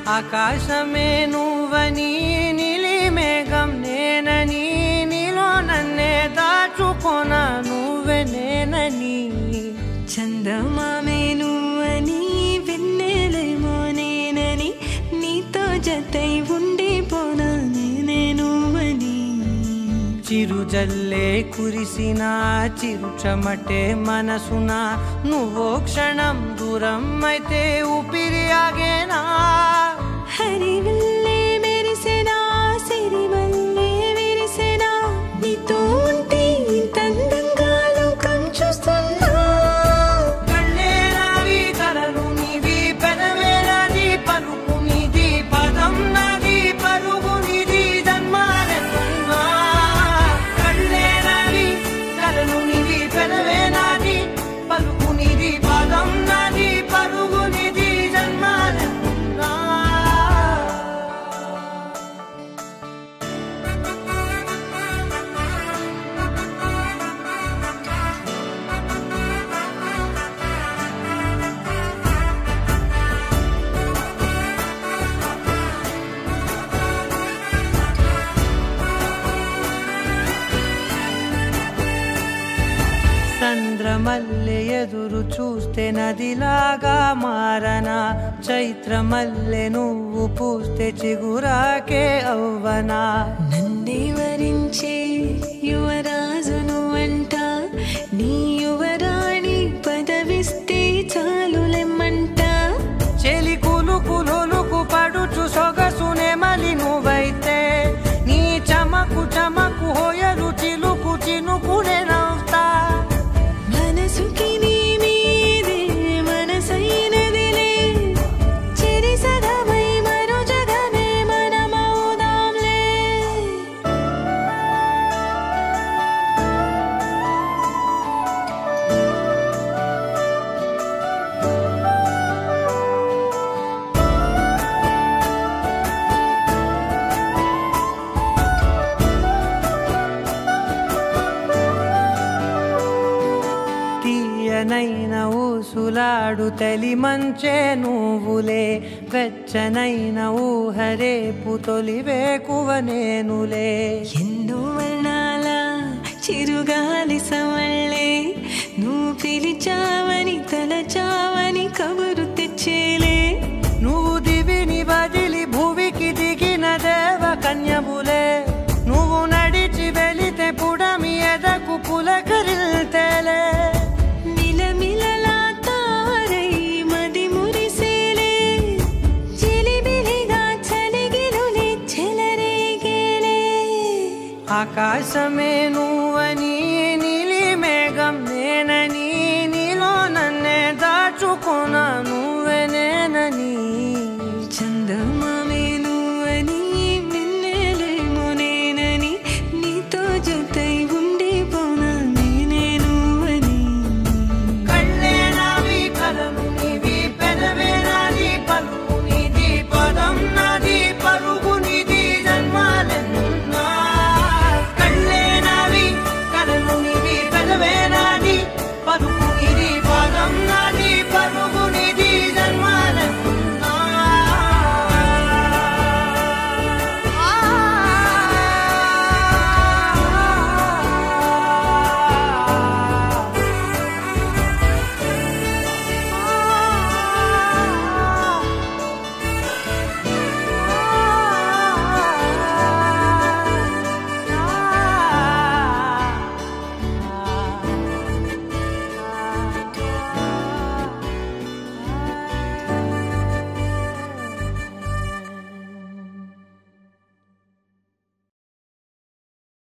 ఆకాశమే నువ్వని నీలి మేఘం నేనని నీలో నన్నే దాచుకొన నువ్వే నేనని చందమామే నువ్వని వెన్నెలేమో నేనని నీతో జతై ఉండిపోనా నేనే నువ్వని చిరుజల్లే కురిసిన చిరు చెమటే మనసున నువ్వో క్షణం దూరం అయితే ఊపిరి ఆగేనా హరివల్లే మెరిసెనా సిరివల్లే విరిసెనా నీతో ఉంటే ఇంత అందంగా లోకం చూస్తున్నా కళ్ళే నావి కలలు నీవి పెదవే నాది పలుకు నీది పదం నాది పరుగు నీది జన్మాలెన్నున్నా కళ్ళే నావి కలలు నీవి పెదవే నాది పలుకు నీది పదం నాది పరుగు నీది జన్మాలెన్నున్నా చంద్రమల్లె ఎదురు చూస్తే నదిలాగా మారనా చైత్రమల్లె నువ్వు పూస్తే చిగురాకే అవ్వనా నన్నే వరించే యువరాజు నువ్వంట నీ యువరాణి పదవిస్తే చాలులెమ్మంట చెలి కులుకు పడుచు సొగసునే మలి నువ్వైతే నీ చమకు చమకు హోయలు చిలుకు చినుకునే నవ్వుతా మనసుకి నీ మీదే మనసైనదిలే చెరి సగమై మరో జగమే మనమవుదాంలే తీయనైన ఊసులాడు తలి మంచే నువ్వులే వెచ్చనైన ఊహరేపు తొలి వేకువ నేనులే ఎన్నో వర్ణాల చిరుగాలి సమళ్ళే నువ్వు పిలిచావని తలచావని కబురు తెచ్చేలే నువ్వు దివిని బదిలి భూమికి దిగిన దేవ కన్యబులే నువ్వు నడిచి వెళితే పుడమి ఎదకు పులకరిల్తేలే మిలమిలలా తారై మది మురిసేలే చిలిబిలిగా చలిగిలులే చెలరేగేలే ఆకాశమే